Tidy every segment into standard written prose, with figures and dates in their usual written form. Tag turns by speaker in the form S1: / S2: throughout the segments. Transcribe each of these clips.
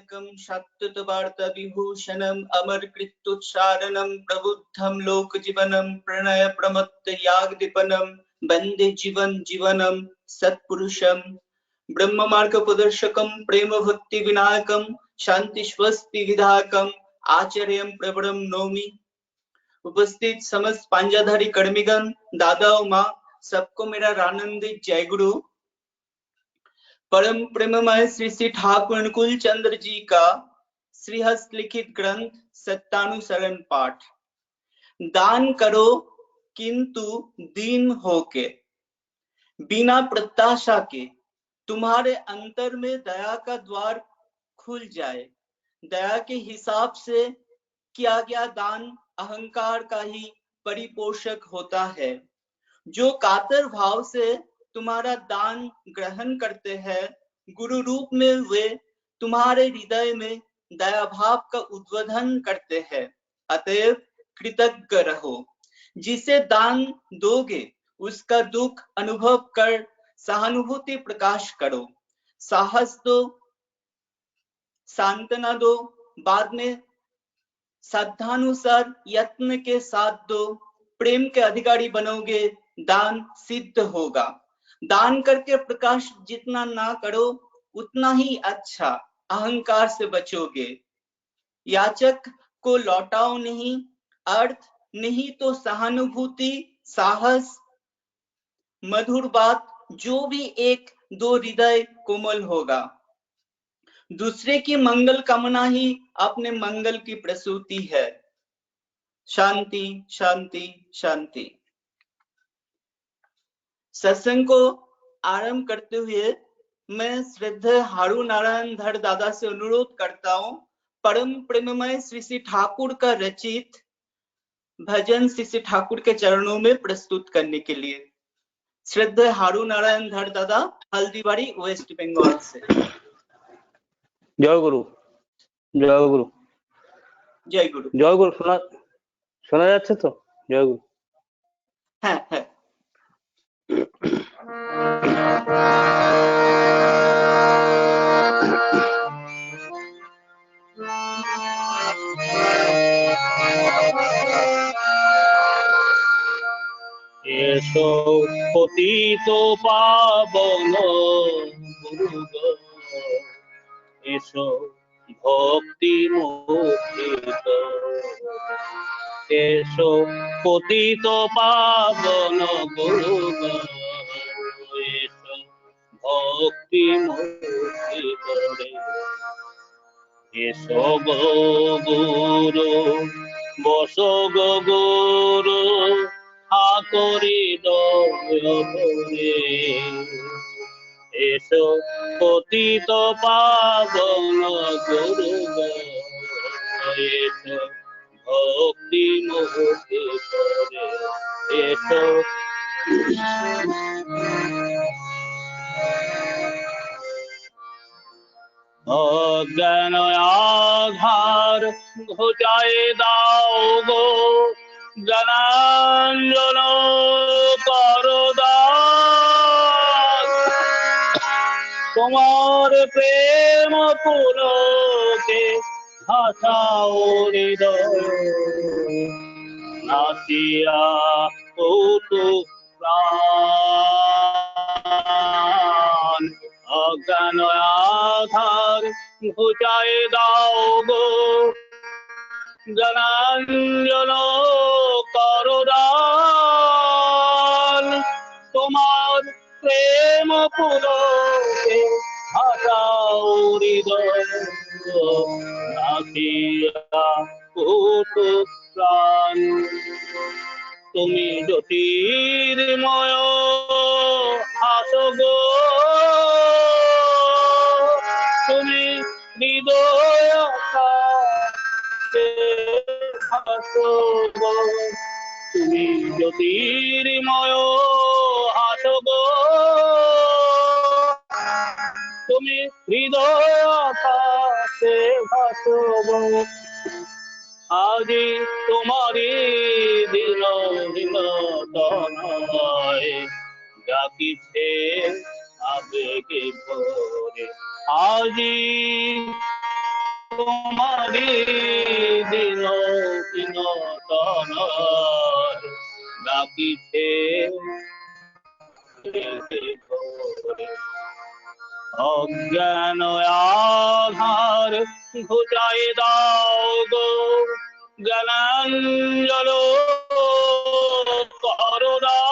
S1: नायकं शाश्वतवार्ता विभूषणम् अमरकृत्योच्चारणं प्रबुद्धं लोकजीवनं प्रणय प्रमत्त यागदीपनं वन्दे जीवनं सत्पुरुषं ब्रह्म मार्ग प्रदर्शकं प्रेम भक्ति विनायकं शांति स्वस्ति विधायकं आचार्यं प्रवरं नौमि। उपस्थित समस्त पांजाधारी कर्मीगण, दादा और माँ, सबको मेरा आनंदित जय गुरु। परम प्रेममय श्री श्री ठाकुर अनुकूल चंद्र जी का श्रीहस्त लिखित ग्रंथ सत्यानुसरण पाठ। दान करो किंतु दीन होके, बिना प्रत्याशा के तुम्हारे अंतर में दया का द्वार खुल जाए। दया के हिसाब से किया गया दान अहंकार का ही परिपोषक होता है। जो कातर भाव से तुम्हारा दान ग्रहण करते हैं, गुरु रूप में वे तुम्हारे हृदय में दया भाव का उद्बोधन करते हैं। अतएव कृतज्ञ रहो। जिसे दान दोगे उसका दुख अनुभव कर सहानुभूति प्रकाश करो। साहस दो, सांत्वना दो, बाद में साध्यानुसार यत्न के साथ दो। प्रेम के अधिकारी बनोगे, दान सिद्ध होगा। दान करके प्रकाश जितना ना करो उतना ही अच्छा। अहंकार से बचोगे। याचक को लौटाओ नहीं, अर्थ नहीं तो सहानुभूति, साहस, मधुर बात, जो भी एक दो हृदय कोमल होगा। दूसरे की मंगल कामना ही अपने मंगल की प्रसूति है। शांति शांति शांति। सत्संग को आरंभ करते हुए मैं श्रद्धेय हारू नारायण धर दादा से अनुरोध करता हूँ, परम प्रेममय श्री श्री ठाकुर का रचित भजन श्री श्री ठाकुर के चरणों में प्रस्तुत करने के लिए। श्रद्धेय हारू नारायण धर दादा, हल्दीबाड़ी, वेस्ट बंगाल से।
S2: जय गुरु, जय गुरु,
S1: जय गुरु,
S2: जय गुरु। শোনা যাচ্ছে তো? জয় গুরু।
S1: হ্যাঁ হ্যাঁ।
S2: এসো পতিত পাবন গুরু, এসো ভক্তি মুখিত, এসো পতিত পাবন গুরু, এসো ভক্তি মুখিত, এসো গো গুরু, বসো গো গুরু, আকরি দরে, এসো পতিত পাবন গুরু, এসো ভক্তি মুক্তি করে, এসো অজ্ঞান আধার ঘোচায় দাও গো, জ্ঞানাঞ্জন করো দান, তোমার প্রেম পুলকে ভাষাও হৃদয়, নাচিয়া কৌতু প্রাণ, অজ্ঞান আধার ঘুচায় দাও গো, জ্ঞানাঞ্জন করো দান, তোমার প্রেম পুলকে ভাষাও হৃদয়, নাচিয়া কৌতু প্রাণ। তুমি জ্যোতির্ময় হাসো গো, তুমি হৃদয় হাসো গো, তুমি জ্যোতির্ময় হাসো গো, তুমি হৃদয় আকাশে ভাসো গো। আজি তোমারি দিন দিন তনয়, ডাকিছে আবেগে ভরে, আজি তোমারি দিন বিনোদন ডাকিছে অজ্ঞান আধার ঘুচাই দাও গো জ্ঞানাঞ্জল করদান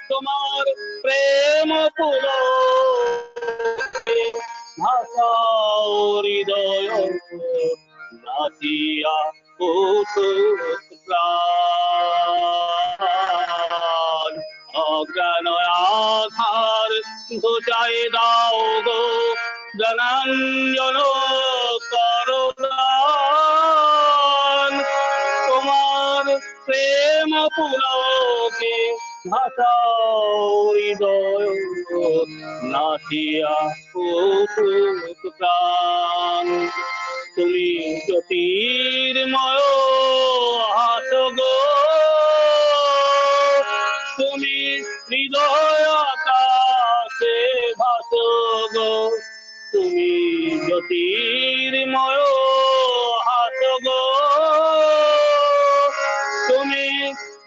S2: তোমার প্রেম পুর ভাষা হৃদয় নাচিয়া প্রাণ অজ্ঞান আধার ঘুচাই দাও গো জ্ঞানাঞ্জন করদান তোমার প্রেম পুলকে ভাষা হৃদয় নাচিয়া প্রাণ তুমি জ্যোতির্ময় হাত গো তুমি হৃদয় আকাশে ভাস গো তুমি জ্যোতির্ময় হাত গো তুমি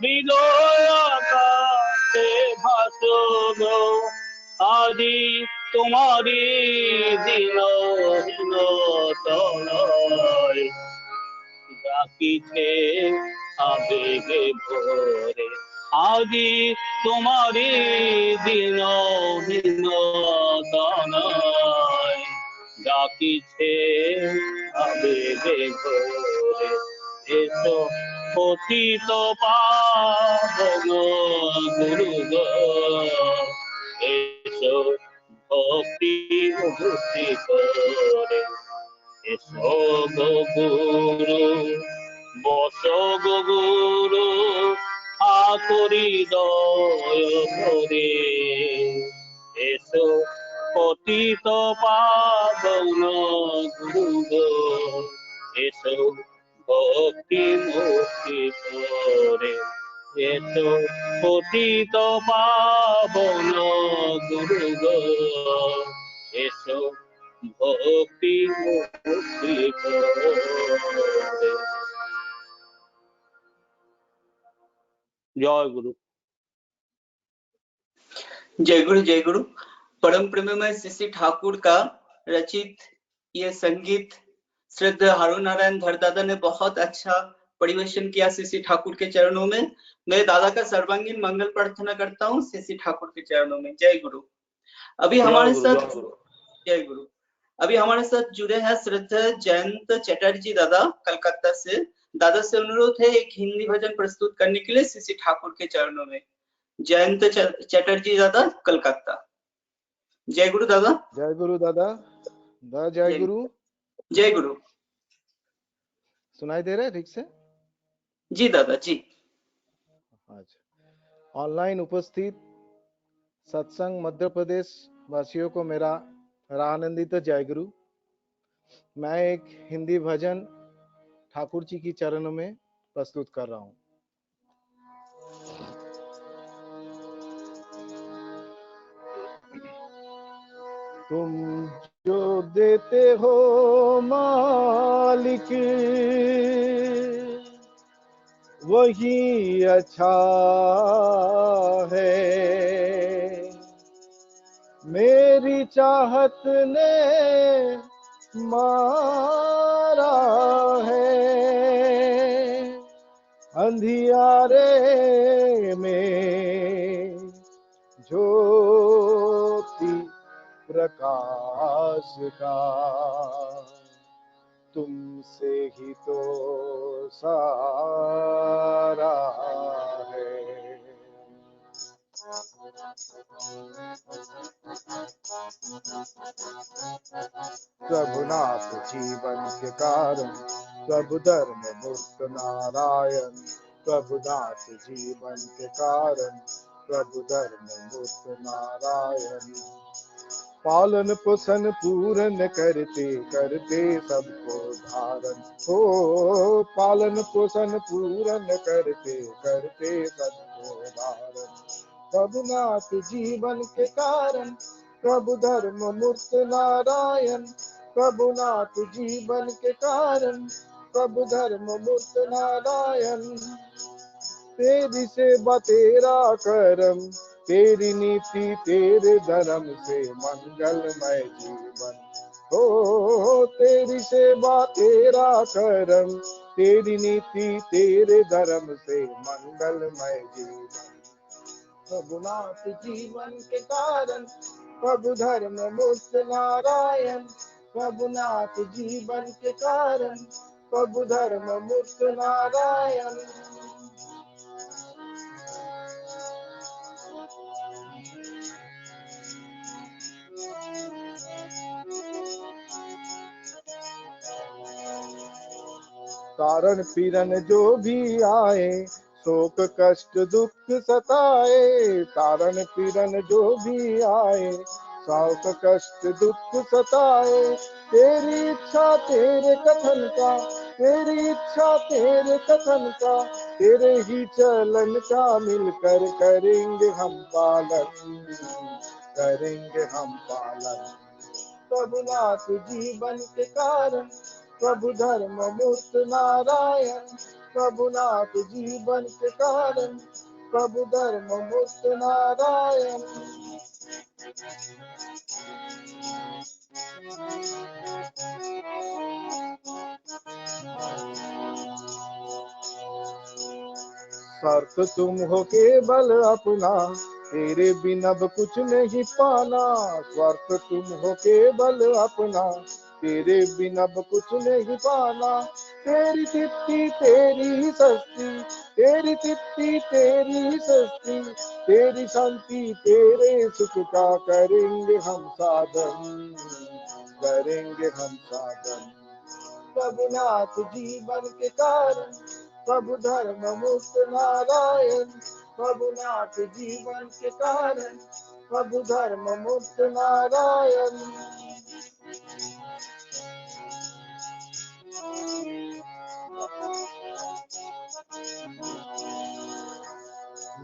S2: হৃদয় আকাশে ভাস গো আজি তোমারি দিন তলয় ডাকিছে আবেগে ভরে আজি তোমারি দিন তলয় ডাকিছে আবেগে ভরে এসো পতিত পাবন গুরু গো এসো ভক্তি ভক্তি করে এসো গো গুরু বস গো গুরু আতরি দয় করে এসো পতিত পাবন গুরু গো এসো ভক্তি মুক্তি করে এসো পতিত পাবন গুরু গো এসো ভক্তি মুক্তি করে জয় গুরু
S1: जय गुरु जय गुरु। परम प्रेममय श्री श्री ठाकुर का रचित ये संगीत श्रद्धा हारून नारायण धरदादा ने बहुत अच्छा परिवेशन किया श्री श्री ठाकुर के चरणों में। मैं दादा का सर्वांगीण मंगल प्रार्थना करता हूँ श्री श्री ठाकुर के चरणों में। जय गुरु। अभी हमारे साथ जय गुरु। अभी हमारे साथ जुड़े हैं श्रद्धा जयंत चटर्जी दादा कलकत्ता से। दादा से अनुरोध है एक हिंदी भजन प्रस्तुत करने के लिए श्री श्री ठाकुर के चरणों में। जयंत चटर्जी दादा कलकत्ता। जय गुरु दादा।
S3: जय गुरु दादा। जय गुरु।
S1: जय गुरु।
S3: सुनाई दे रहा है ठीक से?
S1: जी दादा जी।
S3: अच्छा, ऑनलाइन उपस्थित सत्संग मध्य प्रदेश वासियों को मेरा आनंदित जय गुरु। मैं एक हिंदी भजन ठाकुर जी की चरणों में प्रस्तुत कर रहा हूँ। तुम जो देते हो मालिक वही अच्छा है, मेरी चाहत ने मारा है, अंधियारे में ज्योति प्रकाश का तुमसे ही तो सारा है। प्रभुनाथ जीवन के कारण प्रभु धर्म मूर्त नारायण, प्रभुनाथ जीवन के कारण प्रभु धर्म मूर्त नारायण, पालन पोषण पूर्ण करते करते सबको धारण हो, पालन पोषण पूर्ण करते करते सबको धारण, प्रभुनाथ जीवन के कारण प्रभु धर्म मूर्त नारायण, प्रभुनाथ जीवन के कारण, प्रभु धर्म मूर्त नारायण। तेरी सेवा तेरा करम, तेरी नीति तेरे धर्म से मंगलमय जीवन। हो तेरी सेवा तेरा करम, तेरी नीति तेरे धर्म से मंगलमय जीवन। प्रभुनाथ जीवन के कारण, प्रभु धर्म मूर्त नारायण। प्रभुनाथ जीवन के कारण, प्रभु धर्म मूर्त नारायण। तारण पीरन जो भी आए, शोक कष्ट दुख सताए। तारण पीरन जो भी आए, शोक कष्ट दुख सताए। तेरी इच्छा तेरे कथन का, तेरी इच्छा तेरे कथन का, तेरे ही चलन का मिलकर करेंगे हम पालन, करेंगे हम पालन। प्रभुनाथ जीवन के कारण, प्रभु धर्म मूर्त नारायण। प्रभुनाथ जीवन के कारण, प्रभु धर्म मूर्त नारायण। शर्त तुम हो केवल अपना, तेरे बिना अब कुछ नहीं पाना। स्वार्थ तुम हो केवल अपना, तेरे बिना अब कुछ नहीं पाना। तेरी तृप्ति तेरी ही सस्ती, तेरी तृप्ति तेरी ही सस्ती, तेरी शांति तेरे सुख का करेंगे हम साधन, करेंगे हम साधन। प्रभुनाथ जीवन के कारण, प्रभु धर्म मूर्त नारायण। प्रभुनाथ जीवन के कारण, प्रभु धर्म मूर्त नारायण।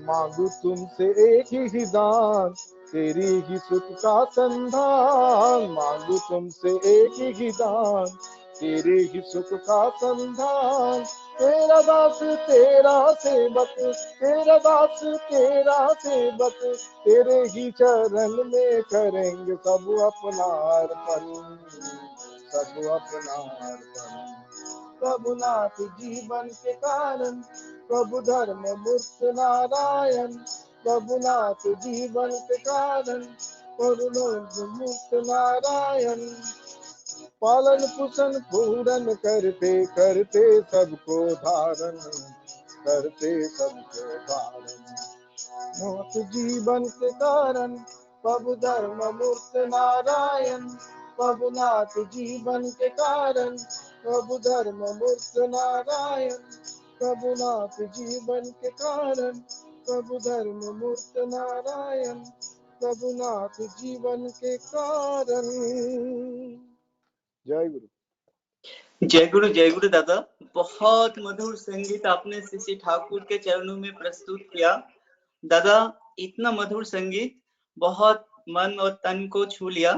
S3: मांगू तुमसे एक ही दान, तेरी ही सुख का संधान। मांगू तुमसे एक ही दान, तेरे ही सुख का संधान। तेरा दास तेरा सेवक, तेरा दास तेरा सेवक, तेरे ही चरण में करेंगे सब अपना अर्पण, सब अपना अर्पण। प्रभुनाथ जीवन के कारण, प्रभु धर्म मूर्त नारायण। प्रभुनाथ जीवन के कारण, प्रभु धर्म मूर्त नारायण। पालन पोषण पूरन करते करते सबको धारण, करते सबको धारण। नाथ जीवन के कारण, प्रभु धर्म मूर्त नारायण। प्रभुनाथ जीवन के कारण, प्रभु धर्म मूर्त नारायण। प्रभुनाथ जीवन के कारण, प्रभु धर्म मूर्त नारायण। प्रभुनाथ जीवन के कारण। जय गुरु।
S1: जय गुरु दादा। बहुत मधुर संगीत आपने श्री ठाकुर के चरणों में प्रस्तुत किया। दादा इतना मधुर संगीत बहुत मन और तन को छू लिया।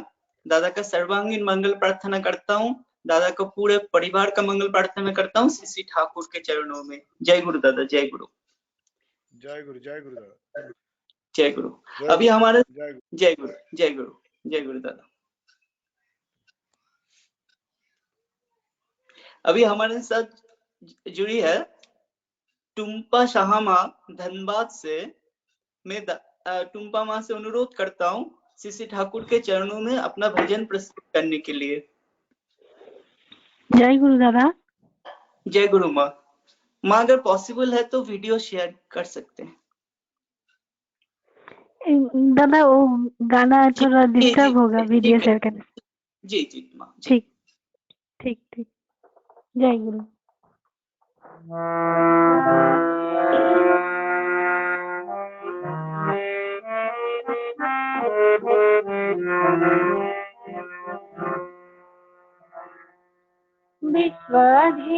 S1: दादा का सर्वांगीण मंगल प्रार्थना करता हूँ, दादा को पूरे परिवार का मंगल प्रार्थना करता हूँ श्री ठाकुर के चरणों में। जय गुरु दादा, जय गुरु।
S3: जय गुरु, जय गुरु दादा,
S1: जय गुरु। अभी हमारे
S3: जय गुरु,
S1: जय गुरु, जय गुरु, जय गुरु दादा। अभी हमारे साथ जुड़ी है टुम्पा शाह माँ धनबाद से। मैं टुम्पा माँ से अनुरोध करता हूँ श्री ठाकुर के चरणों में अपना भजन प्रस्तुत करने के लिए।
S4: जय गुरु दादा।
S1: जय गुरु माँ। माँ अगर पॉसिबल है तो वीडियो शेयर कर सकते हैं।
S4: दादा वो गाना थोड़ा डिस्टर्ब होगा वीडियो शेयर करने।
S1: जी जी माँ।
S4: ठीक ठीक ठीक। जय गुरु।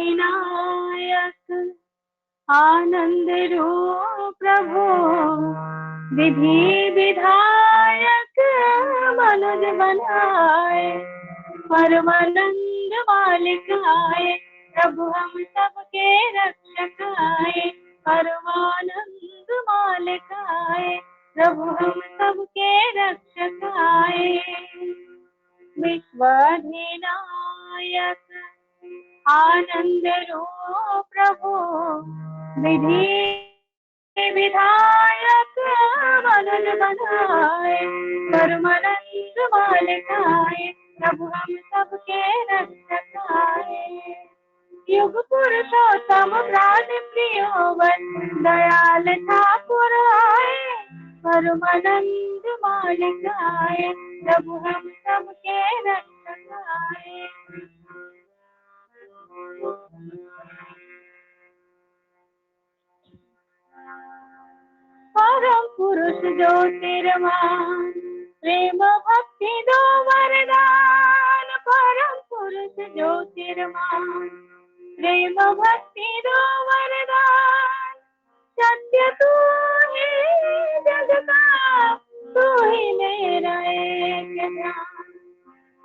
S4: विश्वाधिनायक आनंद रूप प्रभु, विधि विधायक मनुज बनाए।
S5: परमानंद मालिक आए, प्रभु हम सबके रक्षक आए। परमानंद मालिक आए, प्रभु हम सबके रक्षक आए। विश्वाधिनायक आनंद रूप प्रभु, विधि विधायक मनन बनाए। परमानंद मालिक आए, प्रभु हम सबके रक्षक आए। युग पुरुषोत्तम प्राण प्रियवन, दयाल ठाकुर आए। परमानंद मालिक आए, प्रभु हम सबके रक्षक आए। परम पुरुष ज्योतिर्मान, प्रेम भक्ति दो वरदान। परम पुरुष ज्योतिर्मान, प्रेम भक्ति दो वरदान। सत्य तू ही जग का, तू ही मेरा एक ध्यान।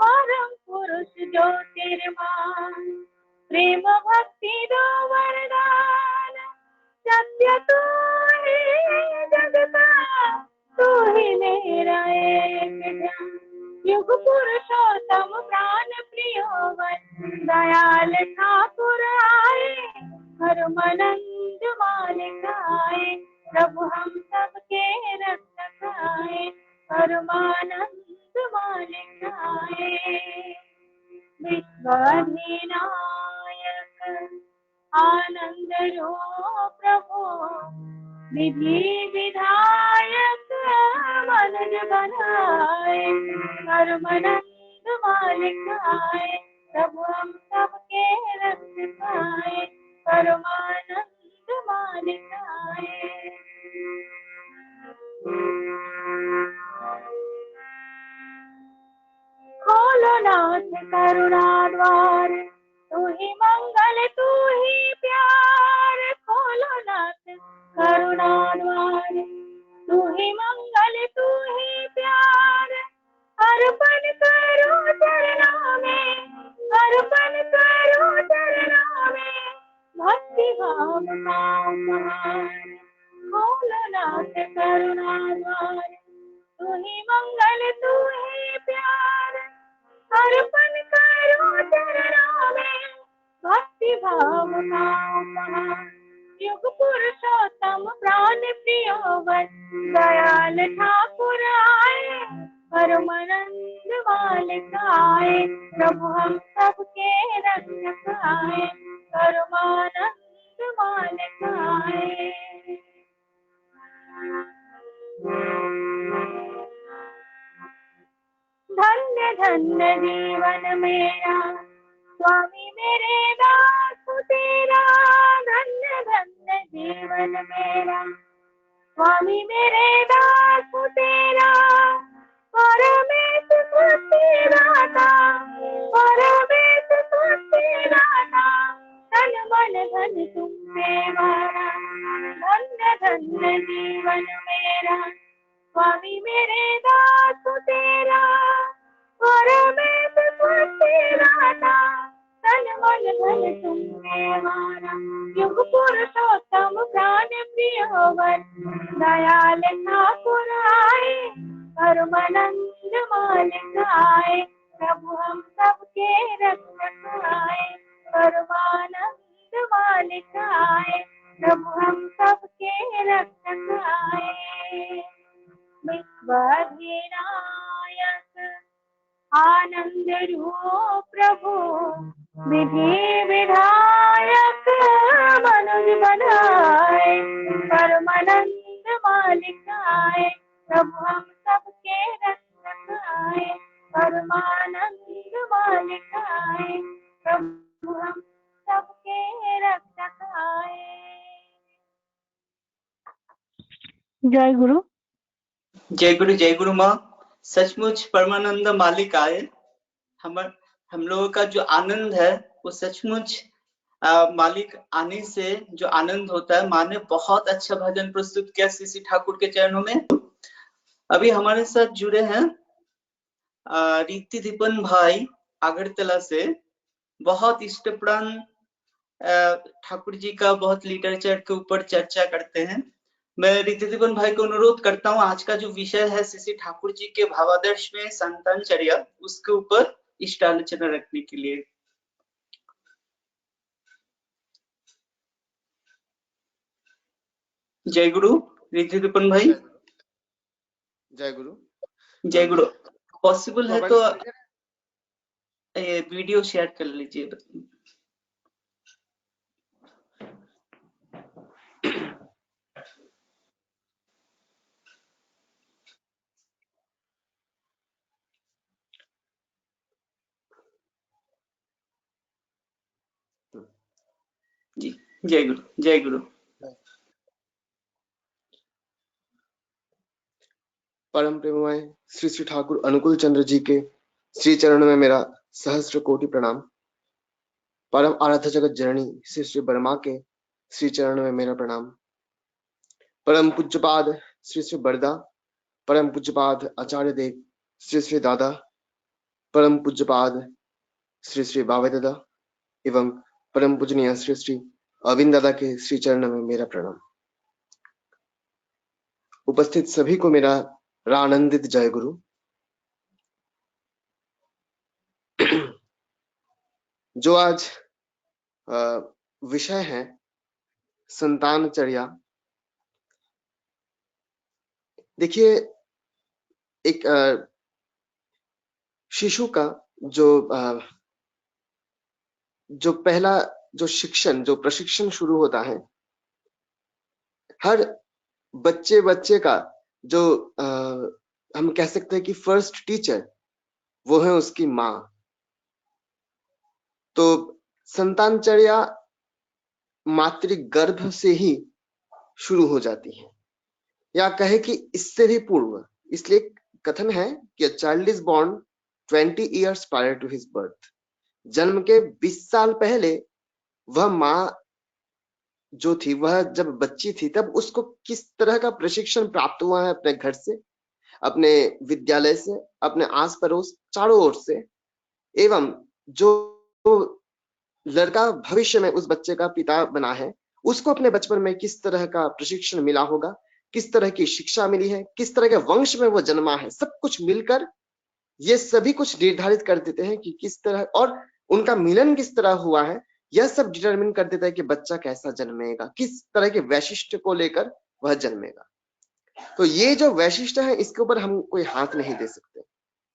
S5: परम पुरुष ज्योतिर्मान, प्रेम भक्ति दो वरदान। सत्य तू ही जग का, तू ही मेरा एक ध्यान। युग पुरुषोत्तम प्राण प्रियवन, दयाल ठाकुर आए। परमानंद मालिक आए, प्रभु हम सबके रक्षक आए। परमानंद मालिक आए। विश्वाधिनायक आनंद रूप प्रभु, विधि विधायक मनन बनाए। परमानंद मालिक आए, प्रभु हम सबके रक्षक आए। परमानंद मालिक आए। खोलो नाथ करुणा द्वार, तू ही मंगल तू ही प्यार। खोलो नाथ करुणा द्वार, तू ही मंगल तू ही प्यार। अर्पण करो चरणों में, अर्पण करो चरणों में, भक्ति भाव का उपहार। खोलो नाथ करुणा द्वार, तू ही मंगल तू ही प्यार। अर्पण करो चरणों में, भक्ति भाव का उपहार। युग पुरुषोत्तम प्राण प्रियवन, दयाल ठाकुर आए। परमानंद मालिक आए, प्रभु हम सबके रक्षक आए। परमानंद मालिक आए। धन्य धन्य जीवन मेरा, स्वामी मेरे दास तेरा। धन्य धन्य जीवन मेरा, स्वामी मेरे दास तेरा। परमेश तुझसे दाता, परमेश तुझसे दाता। तन मन धन तुमसे वारा। धन्य धन्य जीवन मेरा, स्वामी मेरे दास तेरा। परमेश तुझसे दाता, तन मन धन तुमसे वारा। युग पुरुषोत्तम प्राण प्रियवन, दयाल ठाकुर आए। परमानंद मालिक आए, प्रभु हम सबके रक्षक आए। परमानंद मालिक आए, प्रभु हम सबके रक्षक आए। विश्वाधिनायक आनंद रूप प्रभु, विधि विधायक मनन बनाए। परमानंद मालिक आए, प्रभु हम सबके रक्षक आए। परमानंद मालिक आए, प्रभु हम सबके रक्षक आए।
S4: जय गुरु।
S1: जय गुरु माँ। सचमुच परमानंद मालिक आए। हम लोगों का जो आनंद है वो सचमुच मालिक आने से जो आनंद होता है। माँ ने बहुत अच्छा भजन प्रस्तुत किया सीसी ठाकुर के चरणों में। अभी हमारे साथ जुड़े हैं रीति दीपन भाई अगरतला से बहुत इष्टप्राण ठाकुर जी का बहुत लिटरेचर के ऊपर चर्चा करते हैं। मैं रिद्धिदीपन भाई को अनुरोध करता हूँ, आज का जो विषय है श्री ठाकुर जी के भावादर्श में संतानचर्या, उसके ऊपर इष्ट आलोचना रखने के लिए। जय गुरु रिद्धिदीपन भाई।
S6: जय गुरु।
S1: जय गुरु। पॉसिबल है तो
S6: मोबाइल
S1: वीडियो शेयर कर लीजिए। जी जय गुरु। जय गुरु।
S6: परम प्रेममय श्री श्री ठाकुर अनुकूल चंद्र जी के श्री चरणों में मेरा सहस्त्र कोटि प्रणाम। परम आराध्य जगत जननी श्री श्री बर्मा के श्री चरणों में मेरा प्रणाम। परम पूज्यपाद श्री श्री बरदा, परम पूज्यपाद आचार्य देव श्री श्री दादा, परम पूज्यपाद श्री श्री बाबा दादा एवं परम पूजनीय श्री श्री अविंद दादा के श्री चरणों में मेरा प्रणाम। उपस्थित सभी को मेरा रानंदित जय गुरु। जो आज विषय है संतानचर्या। देखिए, एक शिशु का जो पहला जो शिक्षण, जो प्रशिक्षण शुरू होता है, हर बच्चे का जो हम कह सकते हैं कि फर्स्ट टीचर वो है उसकी माँ। तो संतानचर्या मातृगर्भ से ही शुरू हो जाती है, या कहे कि इससे भी पूर्व। इसलिए कथन है कि a child is born 20 years prior to his birth। जन्म के 20 साल पहले वह माँ जो थी, वह जब बच्ची थी तब उसको किस तरह का प्रशिक्षण प्राप्त हुआ है अपने घर से, अपने विद्यालय से, अपने आस पड़ोस चारों ओर से, एवं जो लड़का भविष्य में उस बच्चे का पिता बना है उसको अपने बचपन में किस तरह का प्रशिक्षण मिला होगा, किस तरह की शिक्षा मिली है, किस तरह के वंश में वो जन्मा है, सब कुछ मिलकर ये सभी कुछ निर्धारित कर देते हैं कि किस तरह, और उनका मिलन किस तरह हुआ है, यह सब डिटरमिन कर देता है कि बच्चा कैसा जन्मेगा, किस तरह के वैशिष्ट्य को लेकर वह जन्मेगा। तो ये जो वैशिष्ट्य है इसके ऊपर हम कोई हाथ नहीं दे सकते,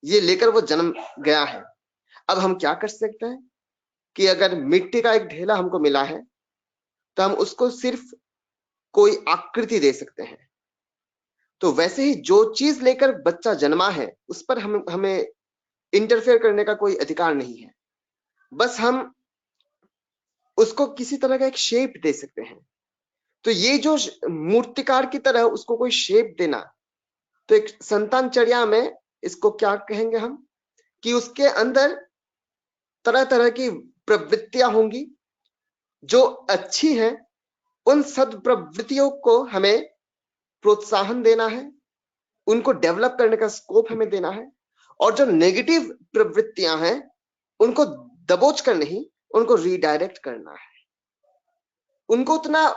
S6: ये लेकर वो जन्म गया है। अब हम क्या कर सकते हैं कि अगर मिट्टी का एक ढेला हमको मिला है तो हम उसको सिर्फ कोई आकृति दे सकते हैं। तो वैसे ही जो चीज लेकर बच्चा जन्मा है उस पर हमें इंटरफेयर करने का कोई अधिकार नहीं है, बस हम उसको किसी तरह का एक शेप दे सकते हैं। तो ये जो मूर्तिकार की तरह उसको कोई शेप देना, तो एक संतानचर्या में इसको क्या कहेंगे हम, कि उसके अंदर तरह तरह की प्रवृत्तियां होंगी जो अच्छी हैं, उन सद्प्रवृत्तियों को हमें प्रोत्साहन देना है, उनको डेवलप करने का स्कोप हमें देना है, और जो नेगेटिव प्रवृत्तियां हैं उनको दबोच कर नहीं, उनको रीडायरेक्ट करना है। उनको उतना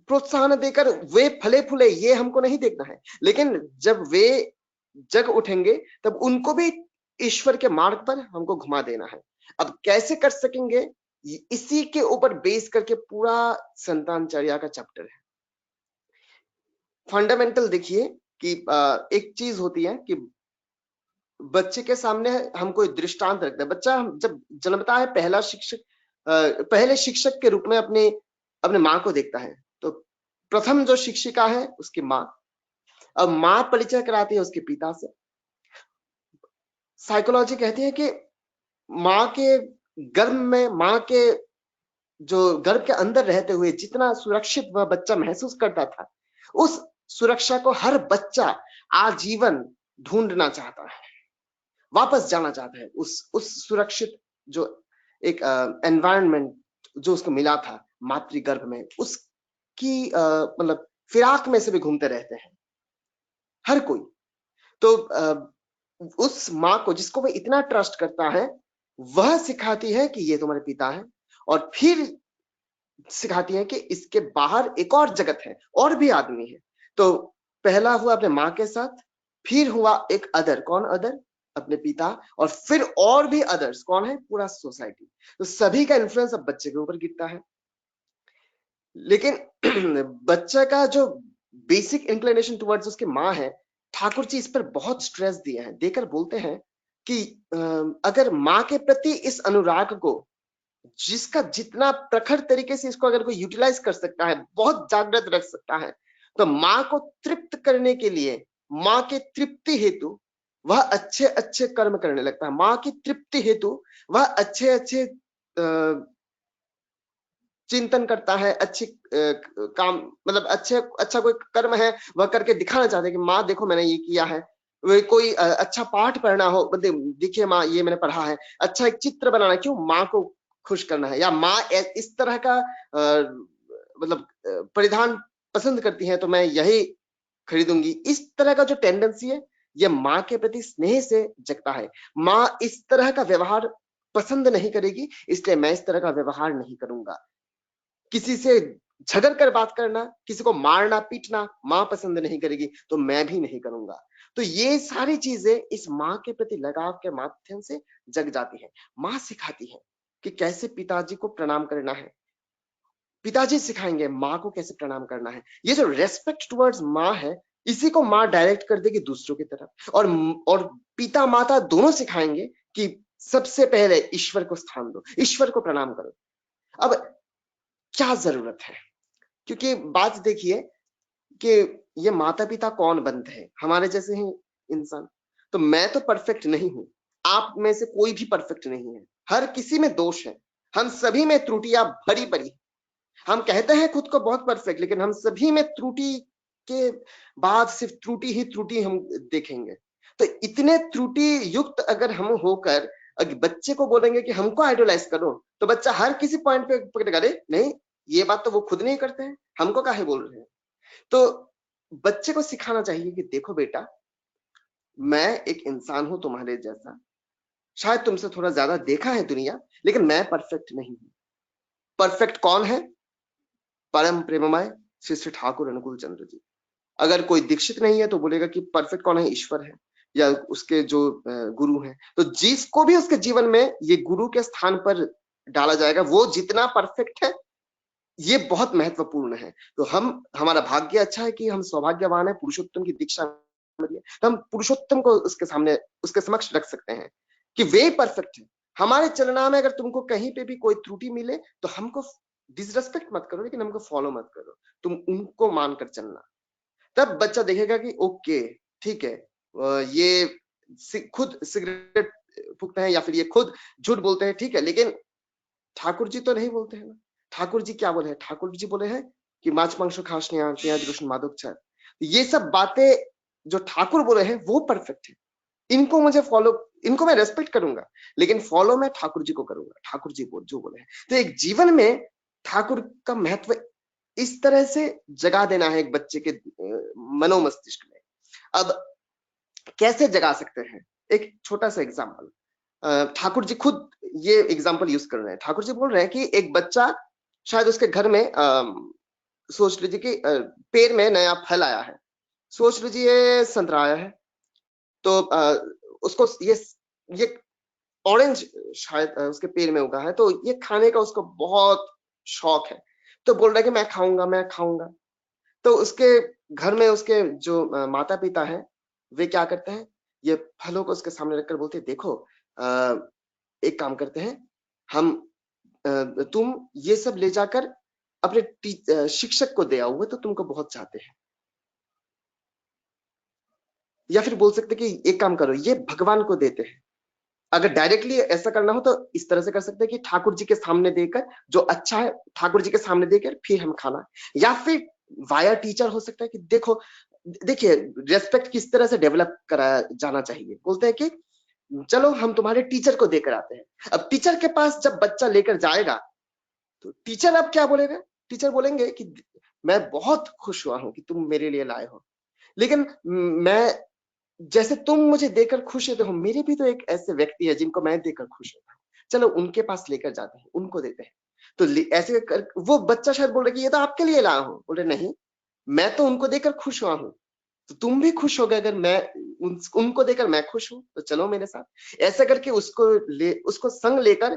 S6: प्रोत्साहन देकर वे फले फूले ये हमको नहीं देखना है, लेकिन जब वे जग उठेंगे तब उनको भी ईश्वर के मार्ग पर हमको घुमा देना है। अब कैसे कर सकेंगे, इसी के ऊपर बेस करके पूरा संतानचर्या का चैप्टर है। फंडामेंटल देखिए कि एक चीज होती है कि बच्चे के सामने हम कोई दृष्टांत रखते हैं। बच्चा जब जन्मता है पहले शिक्षक के रूप में अपने माँ को देखता है। तो प्रथम जो शिक्षिका है उसकी माँ, अब माँ परिचय कराती है उसके पिता से। साइकोलॉजी कहती है कि माँ के गर्भ में, माँ के जो गर्भ के अंदर रहते हुए जितना सुरक्षित वह बच्चा महसूस करता था, उस सुरक्षा को हर बच्चा आजीवन ढूंढना चाहता है, वापस जाना चाहता है उस सुरक्षित जो एक एनवायरनमेंट जो उसको मिला था मातृगर्भ में, उसकी मतलब फिराक में से भी घूमते रहते हैं हर कोई। तो उस माँ को जिसको वह इतना ट्रस्ट करता है, वह सिखाती है कि ये तुम्हारे पिता हैं, और फिर सिखाती है कि इसके बाहर एक और जगत है, और भी आदमी है। तो पहला हुआ अपने माँ के साथ, फिर हुआ एक अदर, कौन अदर? अपने पिता, और फिर और भी अदर्स, कौन है? पूरा सोसाइटी। तो सभी का इन्फ्लुएंस अब बच्चे के ऊपर गिरता है। लेकिन बच्चा का जो बेसिक इंक्लिनेशन टुवर्ड्स उसकी माँ है, ठाकुर जी इस पर बहुत स्ट्रेस दिए हैं, देकर बोलते हैं कि अगर माँ के प्रति इस अनुराग को, जिसका जितना प्रखर तरीके से इसको अगर कोई यूटिलाइज कर सकता है, बहुत जागृत रख सकता है, तो माँ को तृप्त करने के लिए, माँ के तृप्ति हेतु वह अच्छे अच्छे कर्म करने लगता है। माँ की तृप्ति हेतु वह अच्छे अच्छे चिंतन करता है, अच्छी काम, मतलब अच्छा कोई कर्म है वह करके दिखाना चाहते हैं कि माँ देखो मैंने ये किया है। वे कोई अच्छा पाठ पढ़ना हो, देखिए माँ ये मैंने पढ़ा है। अच्छा एक चित्र बनाना, क्यों? माँ को खुश करना है। या माँ इस तरह का मतलब परिधान पसंद करती है तो मैं यही खरीदूंगी। इस तरह का जो टेंडेंसी है ये माँ के प्रति स्नेह से जगता है। माँ इस तरह का व्यवहार पसंद नहीं करेगी, इसलिए मैं इस तरह का व्यवहार नहीं करूंगा। किसी से झगड़ कर बात करना, किसी को मारना पीटना माँ पसंद नहीं करेगी, तो मैं भी नहीं करूंगा। तो ये सारी चीजें इस माँ के प्रति लगाव के माध्यम से जग जाती है। माँ सिखाती है कि कैसे पिताजी को प्रणाम करना है, पिताजी सिखाएंगे माँ को कैसे प्रणाम करना है। ये जो रेस्पेक्ट टुवर्ड्स माँ है, इसी को माँ डायरेक्ट कर देगी दूसरों की तरफ। और पिता माता दोनों सिखाएंगे कि सबसे पहले ईश्वर को स्थान दो, ईश्वर को प्रणाम करो। अब क्या जरूरत है? क्योंकि बात देखिए कि ये माता पिता कौन बनते हैं? हमारे जैसे ही इंसान। तो मैं तो परफेक्ट नहीं हूं, आप में से कोई भी परफेक्ट नहीं है, हर किसी में दोष है, हम सभी में त्रुटियां भरी पड़ी। हम कहते हैं खुद को बहुत परफेक्ट, लेकिन हम सभी में त्रुटि के बाद सिर्फ त्रुटि ही त्रुटि हम देखेंगे। तो इतने त्रुटि युक्त अगर हम होकर अगर बच्चे को बोलेंगे कि हमको आइडोलाइज करो, तो बच्चा हर किसी पॉइंट पे पकड़ेगा, अरे नहीं ये बात तो वो खुद नहीं करते हैं, हमको काहे बोल रहे हैं। तो बच्चे को सिखाना चाहिए कि देखो बेटा, मैं एक इंसान हूं तुम्हारे जैसा, शायद तुमसे थोड़ा ज्यादा देखा है दुनिया, लेकिन मैं परफेक्ट नहीं हूं। परफेक्ट कौन है? परम प्रेममय श्री श्री ठाकुर अनुकूल चंद्र जी। अगर कोई दीक्षित नहीं है तो बोलेगा कि परफेक्ट कौन है? ईश्वर है, या उसके जो गुरु हैं। तो जिसको भी उसके जीवन में ये गुरु के स्थान पर डाला जाएगा, वो जितना परफेक्ट है, ये बहुत महत्वपूर्ण है। तो हमारा भाग्य अच्छा है कि हम सौभाग्यवान है, पुरुषोत्तम की दीक्षा मिली है, तो हम पुरुषोत्तम को उसके सामने, उसके समक्ष रख सकते हैं कि वे परफेक्ट है। हमारे चलना में अगर तुमको कहीं पे भी कोई त्रुटि मिले तो हमको डिसरेस्पेक्ट मत करो, लेकिन हमको फॉलो मत करो, तुम उनको मानकर चलना। तब बच्चा देखेगा कि ओके ठीक है, ये खुद सिगरेट फूकते हैं या फिर ये खुद झूठ बोलते हैं, ठीक है, लेकिन ठाकुर जी तो नहीं बोलते हैं ना। ठाकुर जी क्या बोले हैं? ठाकुर जी बोले हैं कि माछ मांस खास पेंयाज रसुन मादक चाय। ये सब बातें जो ठाकुर बोले हैं वो परफेक्ट है। इनको मुझे फॉलो, इनको मैं रेस्पेक्ट करूंगा, लेकिन फॉलो मैं ठाकुर जी को करूंगा, ठाकुर जी जो बोले हैं। तो एक जीवन में ठाकुर का महत्व इस तरह से जगा देना है एक बच्चे के मनोमस्तिष्क में। अब कैसे जगा सकते हैं? एक छोटा सा एग्जाम्पल, ठाकुर जी खुद ये एग्जाम्पल यूज कर रहे हैं। ठाकुर जी बोल रहे हैं कि एक बच्चा शायद उसके घर में सोच लीजिए कि पेड़ में नया फल आया है, सोच लीजिए संतरा आया है, तो उसको ये ऑरेंज शायद उसके पेड़ में उगा है, तो ये खाने का उसको बहुत शौक है, तो बोल रहा है कि मैं खाऊंगा मैं खाऊंगा। तो उसके घर में उसके जो माता पिता हैं वे क्या करते हैं, ये फलों को उसके सामने रखकर बोलते हैं देखो एक काम करते हैं, हम तुम ये सब ले जाकर अपने शिक्षक को दे आओ, वो तो तुमको बहुत चाहते हैं। या फिर बोल सकते कि एक काम करो, ये भगवान को देते हैं। अगर डायरेक्टली ऐसा करना हो तो इस तरह से कर सकते हैं कि ठाकुर जी के सामने देकर, जो अच्छा है ठाकुर जी के सामने देकर फिर हम खाना। या फिर वाया टीचर हो सकता है कि देखो, देखिए रेस्पेक्ट किस तरह से डेवलप कराया जाना चाहिए। बोलते हैं कि चलो हम तुम्हारे टीचर को देकर आते हैं। अब टीचर के पास जब बच्चा लेकर जाएगा तो टीचर अब क्या बोलेगा? टीचर बोलेंगे कि मैं बहुत खुश हुआ हूं कि तुम मेरे लिए लाए हो, लेकिन मैं जैसे तुम मुझे देकर खुश होते हो, मेरे भी तो एक ऐसे व्यक्ति है जिनको मैं देकर खुश होता हूँ। चलो उनके पास लेकर जाते हैं, उनको देते हैं। तो ऐसे कर वो बच्चा शायद बोल रहा है कि ये तो आपके लिए लाया हूं। बोले नहीं, मैं तो उनको देकर खुश हुआ हूं, तो तुम भी खुश हो गए अगर मैं उनको देकर मैं खुश हूं, तो चलो मेरे साथ। ऐसा करके उसको संग लेकर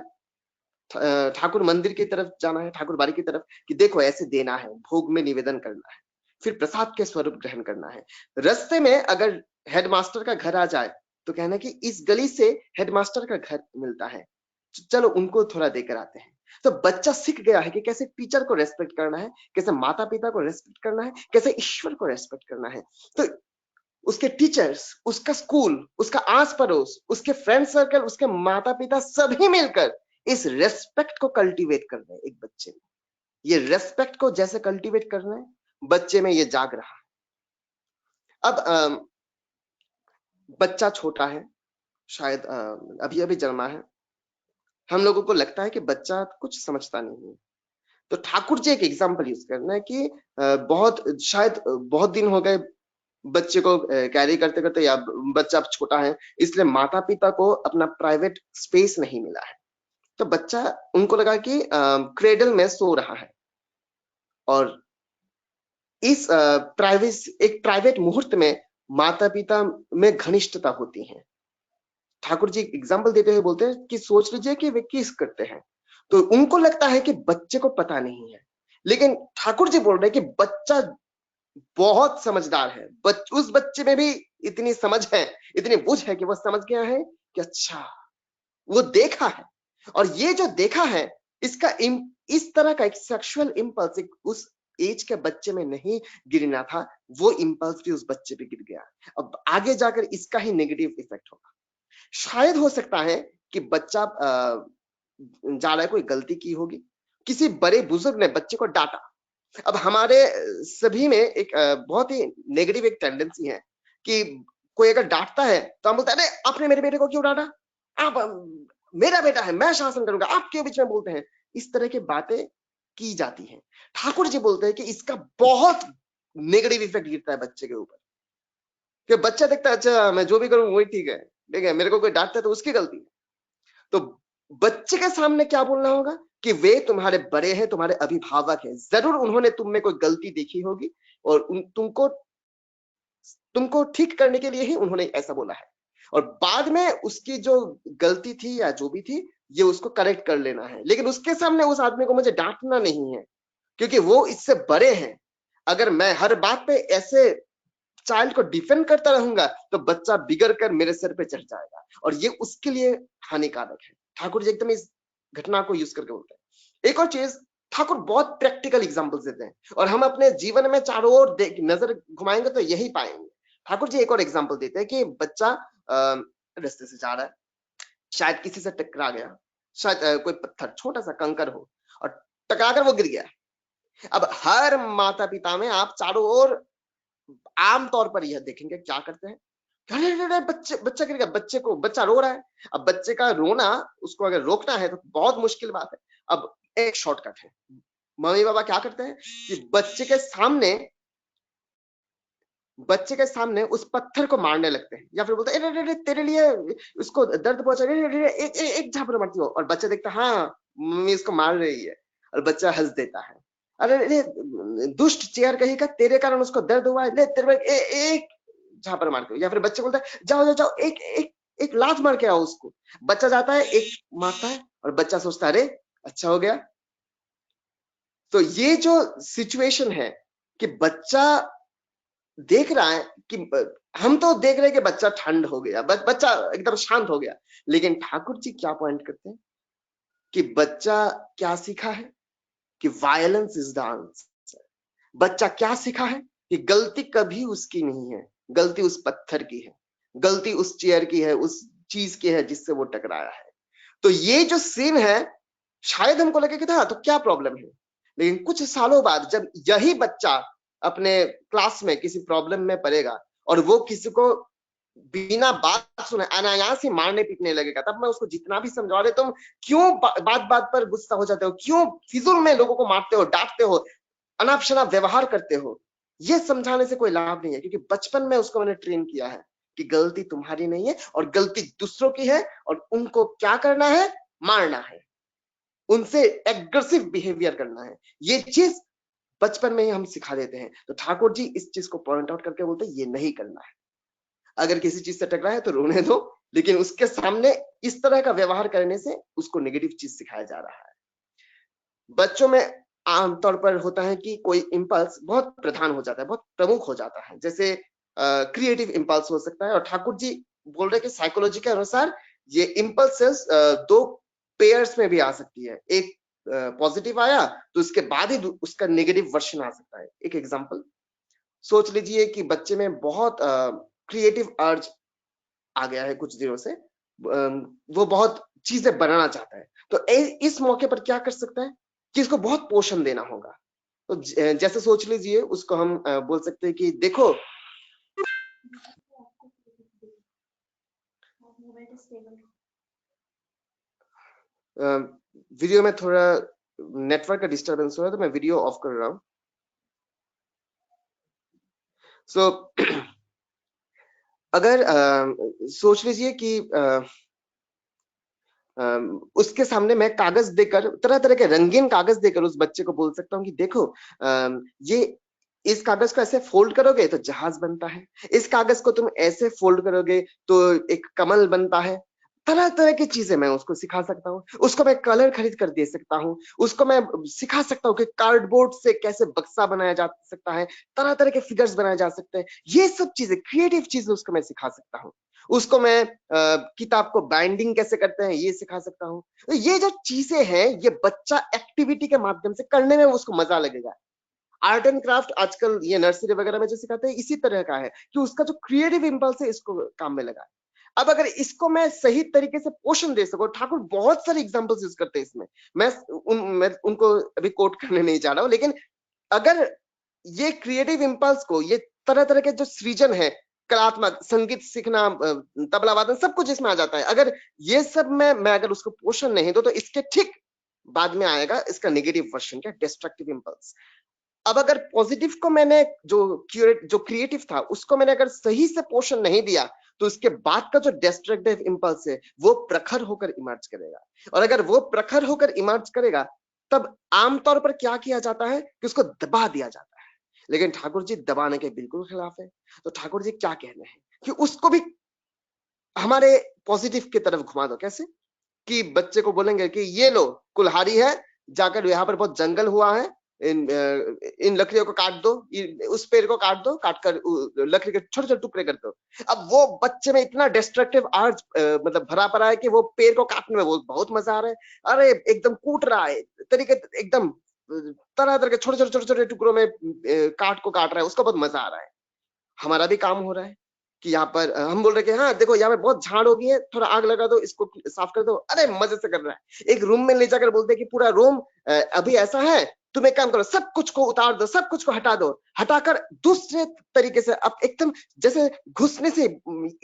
S6: ठाकुर मंदिर की तरफ जाना है, ठाकुर बाड़ी की तरफ, कि देखो ऐसे देना है, भोग में निवेदन करना है, फिर प्रसाद के स्वरूप ग्रहण करना है। रास्ते में अगर हेडमास्टर का घर आ जाए तो कहना कि इस गली से हेडमास्टर का घर मिलता है, चलो उनको थोड़ा देकर आते हैं। तो बच्चा सीख गया है कि कैसे टीचर को रेस्पेक्ट करना है, कैसे माता पिता को रेस्पेक्ट करना है, कैसे ईश्वर को रेस्पेक्ट करना है। तो उसके टीचर्स, उसका स्कूल, उसका आस पड़ोस, उसके फ्रेंड सर्कल, उसके माता पिता सभी मिलकर इस रेस्पेक्ट को कल्टीवेट कर रहे हैं एक बच्चे में। ये रेस्पेक्ट को जैसे कल्टीवेट कर रहे हैं, बच्चे में ये जाग रहा है। अब बच्चा छोटा है, शायद अभी अभी जन्मा है, हम लोगों को लगता है कि बच्चा कुछ समझता नहीं है। तो ठाकुर जी एक एग्जांपल यूज करना है कि शायद बहुत दिन हो गए बच्चे को कैरी करते करते, या बच्चा अब छोटा है इसलिए माता पिता को अपना प्राइवेट स्पेस नहीं मिला है। तो बच्चा, उनको लगा कि क्रेडल में सो रहा है, और इस एक प्राइवेट मुहूर्त में माता पिता में घनिष्ठता होती है। ठाकुर जी एग्जाम्पल देते हुए बोलते हैं कि सोच लीजिए कि वे किस करते हैं, तो उनको लगता है कि बच्चे को पता नहीं है, लेकिन ठाकुर जी बोल रहे हैं कि बच्चा बहुत समझदार है। उस बच्चे में भी इतनी समझ है, इतनी बुझ है कि वो समझ गया है कि अच्छा, वो देखा है, और ये जो देखा है इसका इस तरह का एक सेक्सुअल इंपल्स उस एज के बच्चे में नहीं गिरना था, वो इंपल्स भी उस बच्चे पे गिर गया। अब आगे जाकर इसका ही नेगेटिव इफेक्ट होगा। शायद हो सकता है कि बच्चा जा रहा है, कोई गलती की होगी, किसी बड़े बुजुर्ग ने बच्चे को डांटा। अब हमारे सभी में एक बहुत ही नेगेटिव एक टेंडेंसी है कि कोई अगर डांटता है तो हम बोलते हैं, अरे आपने मेरे बेटे को क्यों डांटा, आप मेरा बेटा है, मैं शासन करूंगा, आप क्यों बीच में बोलते हैं। इस तरह की बातें की जाती हैं। ठाकुर जी बोलते हैं कि इसका बहुत नेगेटिव इफेक्ट गिरता है बच्चे के ऊपर, कि बच्चा देखता है अच्छा मैं जो भी करूं वही ठीक है, मेरे को कोई डांटता है तो उसकी गलती है। तो बच्चे के सामने क्या बोलना होगा कि वे तुम्हारे बड़े हैं, तुम्हारे अभिभावक हैं, जरूर उन्होंने तुम में कोई गलती देखी होगी, और तुमको ठीक करने के लिए ही उन्होंने ऐसा बोला है, और बाद में उसकी जो गलती थी या जो भी थी ये उसको करेक्ट कर लेना है। लेकिन उसके सामने उस आदमी को मुझे डांटना नहीं है, क्योंकि वो इससे बड़े हैं। अगर मैं हर बात पे ऐसे चाइल्ड को डिफेंड करता रहूंगा तो बच्चा बिगड़ कर मेरे सिर पे चढ़ जाएगा, और ये उसके लिए हानिकारक है। ठाकुर जी एकदम इस घटना को यूज करके बोलते हैं। एक और चीज, ठाकुर बहुत प्रैक्टिकल एग्जांपल्स देते हैं, और हम अपने जीवन में चारों ओर नजर घुमाएंगे तो यही पाएंगे। ठाकुर जी एक और एग्जांपल देते हैं कि बच्चा रास्ते से जा रहा है, शायद किसी से टकरा गया, शायद कोई पत्थर, छोटा सा कंकर हो, और टकराकर वो गिर गया। अब हर माता पिता में आप चारों ओर आमतौर पर यह देखेंगे क्या करते हैं, अरे बच्चा गिर गया, बच्चा रो रहा है। अब बच्चे का रोना, उसको अगर रोकना है तो बहुत मुश्किल बात है। अब एक शॉर्टकट है, मम्मी पापा क्या करते हैं कि बच्चे के सामने उस पत्थर को मारने लगते हैं, या फिर बोलते हैं अरे तेरे लिए उसको दर्द पहुंचा, एक झापड़ मारती हो, और बच्चा देखता हाँ मम्मी इसको मार रही है, और बच्चा हंस देता है, अरे दुष्ट चेयर कहीं का, तेरे कारण उसको दर्द हुआ है, ले तेरे एक झापड़ मारते हो। या फिर बच्चे बोलता है जाओ जाओ जाओ एक लात मार के आओ उसको, बच्चा जाता है, एक मारता है, और बच्चा सोचता है अरे अच्छा हो गया। तो ये जो सिचुएशन है कि बच्चा देख रहा है कि हम तो देख रहे हैं कि बच्चा ठंड हो गया, बच्चा एकदम शांत हो गया, लेकिन ठाकुर जी क्या पॉइंट करते हैं कि बच्चा क्या सीखा है कि वायलेंस इज द आंसर। बच्चा क्या सीखा है कि गलती कभी उसकी नहीं है, गलती उस पत्थर की है, गलती उस चेयर की है, उस चीज की है जिससे वो टकराया है। तो ये जो सीन है, शायद हमको लगे कि था तो क्या प्रॉब्लम है, लेकिन कुछ सालों बाद जब यही बच्चा अपने क्लास में किसी प्रॉब्लम में पड़ेगा और वो किसी को बिना बात सुने अनायास ही मारने पीटने लगेगा, तब मैं उसको जितना भी समझा रहे तुम क्यों बात बात पर गुस्सा हो जाते हो, क्यों फिजूल में लोगों को मारते हो, डांटते हो, अनाप शनाप व्यवहार करते हो, ये समझाने से कोई लाभ नहीं है, क्योंकि बचपन में उसको मैंने ट्रेन किया है कि गलती तुम्हारी नहीं है और गलती दूसरों की है, और उनको क्या करना है, मारना है, उनसे एग्रेसिव बिहेवियर करना है। ये चीज बचपन में ही हम सिखा देते हैं। तो ठाकुर जी इस चीज को पॉइंट आउट करके बोलते हैं ये नहीं करना है। अगर किसी चीज से टकराए तो रोने दो, लेकिन उसके सामने इस तरह का व्यवहार करने से उसको नेगेटिव चीज सिखाया जा रहा है। बच्चों में आमतौर पर होता है कि कोई इंपल्स बहुत प्रधान हो जाता है, बहुत प्रमुख हो जाता है, जैसे क्रिएटिव इंपल्स हो सकता है। और ठाकुर जी बोल रहे कि साइकोलॉजी के अनुसार ये इंपल्सेस दो पेयर्स में भी आ सकती है। एक पॉजिटिव आया तो उसके बाद ही उसका नेगेटिव वर्जन आ सकता है। एक एग्जांपल सोच लीजिए कि बच्चे में बहुत क्रिएटिव अर्ज आ गया है कुछ दिनों से, वो बहुत चीजें बनाना चाहता है। तो इस मौके पर क्या कर सकता है कि इसको बहुत पोषण देना होगा। तो जैसे सोच लीजिए उसको हम बोल सकते हैं कि देखो वीडियो में थोड़ा नेटवर्क का डिस्टरबेंस हो रहा है, तो मैं वीडियो ऑफ कर रहा हूं। सो अगर सोच लीजिए कि उसके सामने मैं कागज देकर, तरह तरह के रंगीन कागज देकर उस बच्चे को बोल सकता हूँ कि देखो ये इस कागज को ऐसे फोल्ड करोगे तो जहाज बनता है, इस कागज को तुम ऐसे फोल्ड करोगे तो एक कमल बनता है। तरह तरह की चीजें मैं उसको सिखा सकता हूँ। उसको मैं कलर खरीद कर दे सकता हूँ। उसको मैं सिखा सकता हूँ कि कार्डबोर्ड से कैसे बक्सा बनाया जा सकता है, तरह तरह के फिगर्स बनाए जा सकते हैं। ये सब चीजें, क्रिएटिव चीजें उसको मैं सिखा सकता हूँ। उसको मैं किताब को बाइंडिंग कैसे करते हैं ये सिखा सकता हूँ। तो ये जो चीजें हैं ये बच्चा एक्टिविटी के माध्यम से करने में उसको मजा लगेगा। आर्ट एंड क्राफ्ट आजकल ये नर्सरी वगैरह में जो सिखाते हैं इसी तरह का है कि उसका जो क्रिएटिव इंपल्स है इसको काम में लगा। अब अगर इसको मैं सही तरीके से पोषण दे सकूं, ठाकुर बहुत सारे एग्जांपल्स यूज करते हैं इसमें, मैं उनको अभी कोट करने नहीं जा रहा हूं, लेकिन अगर ये क्रिएटिव इंपल्स को, ये तरह तरह के जो सृजन है, कलात्मक, संगीत सीखना, तबला वादन, सब कुछ इसमें आ जाता है। अगर ये सब में मैं अगर उसको पोषण नहीं दूं तो इसके ठीक बाद में आएगा इसका नेगेटिव वर्जन, क्या डिस्ट्रक्टिव इंपल्स। अब अगर पॉजिटिव को मैंने जो क्रिएटिव था उसको मैंने अगर सही से पोषण नहीं दिया तो उसके बाद का जो डिस्ट्रक्टिव इंपल्स है वो प्रखर होकर इमर्ज करेगा। और अगर वो प्रखर होकर इमर्ज करेगा तब आमतौर पर क्या किया जाता है कि उसको दबा दिया जाता है। लेकिन ठाकुर जी दबाने के बिल्कुल खिलाफ है। तो ठाकुर जी क्या कहने हैं कि उसको भी हमारे पॉजिटिव की तरफ घुमा दो। कैसे कि बच्चे को बोलेंगे कि ये लो कुल्हाड़ी है, जाकर यहाँ पर बहुत जंगल हुआ है, इन लकड़ियों को काट दो, उस पेड़ को काट दो, काट कर लकड़ी के छोटे छोटे टुकड़े कर दो। अब वो बच्चे में इतना डिस्ट्रक्टिव आर्ज मतलब भरा पड़ा है कि वो पेड़ को काटने में वो बहुत मजा आ रहा है। अरे एकदम कूट रहा है, तरीके एकदम तरह तरह के छोटे छोटे टुकड़ों में काट को काट रहा है, उसको बहुत मजा आ रहा है। हमारा भी काम हो रहा है कि यहाँ पर हम बोल रहे कि हाँ देखो यहाँ पे बहुत झाड़ हो गई है, थोड़ा आग लगा दो, इसको साफ कर दो। अरे मजे से कर रहा है। एक रूम में ले जाकर बोलते हैं कि पूरा रूम अभी ऐसा है, तुम एक काम करो, सब कुछ को उतार दो, सब कुछ को हटा दो, हटाकर दूसरे तरीके से अब एकदम जैसे घुसने से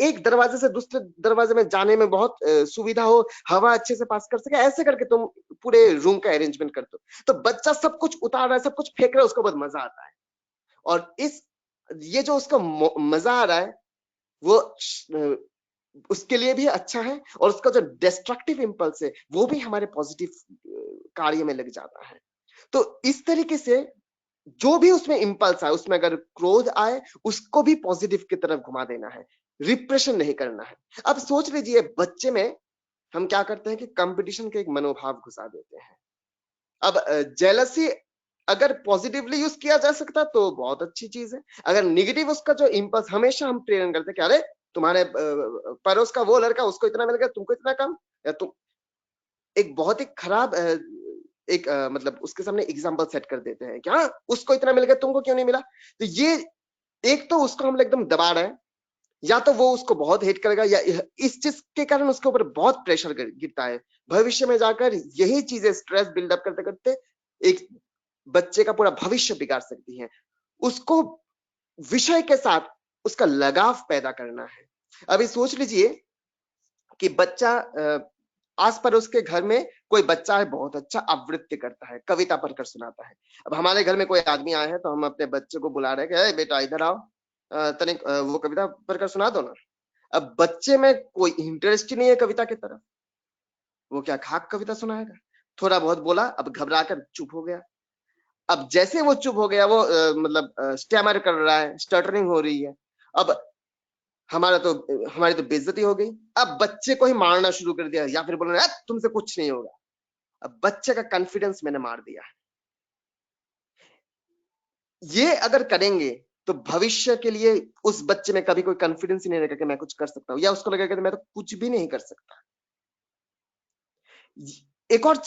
S6: एक दरवाजे से दूसरे दरवाजे में जाने में बहुत सुविधा हो, हवा अच्छे से पास कर सके, ऐसे करके तुम पूरे रूम का अरेंजमेंट कर दो। तो बच्चा सब कुछ उतार रहा है, सब कुछ फेंक रहा है, उसको बहुत मजा आता है। और ये जो उसका मजा आ रहा है वो उसके लिए भी अच्छा है, और उसका जो डिस्ट्रक्टिव इंपल्स है वो भी हमारे पॉजिटिव कार्य में लग जाता है। तो इस तरीके से जो भी उसमें इंपल्स आए, उसमें अगर क्रोध आए उसको भी पॉजिटिव की तरफ घुमा देना है, रिप्रेशन नहीं करना है। अब सोच लीजिए बच्चे में हम क्या करते हैं कि कंपटीशन के एक मनोभाव घुसा देते हैं। अब जेलसी अगर पॉजिटिवली यूज किया जा सकता तो बहुत अच्छी चीज है। अगर नेगेटिव उसका जो इंपल्स, हमेशा हम प्रेरण करते कि अरे तुम्हारे पड़ोस का वो लड़का, उसको इतना मिल गया, तुमको इतना कम, या तुम एक बहुत ही खराब एक मतलब उसके सामने एग्जांपल सेट कर देते हैं कि हाँ उसको इतना मिल गया, तुमको क्यों नहीं मिला। तो ये एक तो उसको हम एकदम दबा रहे हैं, या तो वो उसको बहुत हेट करेगा, या इस चीज के कारण उसके ऊपर बहुत प्रेशर गिरता है। भविष्य में जाकर यही चीजें स्ट्रेस बिल्डअप करते करते एक बच्चे का पूरा भविष्य बिगाड़ सकती हैं। उसको विषय के साथ उसका लगाव पैदा करना है। अभी सोच लीजिए कि बच्चा आस पड़ोस के घर में कोई बच्चा है, बहुत अच्छा आवृत्ति करता है, कविता पढ़कर सुनाता है। अब हमारे घर में कोई आदमी आया है तो हम अपने बच्चे को बुला रहे हैं कि बेटा इधर आओ, तनिक वो कविता पढ़कर सुना दो ना। अब बच्चे में कोई इंटरेस्ट ही नहीं है कविता की तरफ, वो क्या खाक कविता सुनाएगा? थोड़ा बहुत बोला, अब घबरा कर चुप हो गया। अब जैसे वो चुप हो गया, वो मतलब स्टैमर कर रहा है, स्टटरिंग हो रही है। अब हमारी तो बेइज्जती हो गई। अब बच्चे को ही मारना शुरू कर दिया, या फिर बोलना तुमसे कुछ नहीं होगा। अब बच्चे का कॉन्फिडेंस मैंने मार दिया। ये अगर करेंगे तो भविष्य के लिए उस बच्चे में कभी कोई कॉन्फिडेंस ही नहीं रहेगा कि मैं कुछ कर सकता हूँ, या उसको लगेगा कि मैं तो कुछ भी नहीं कर सकता। एक और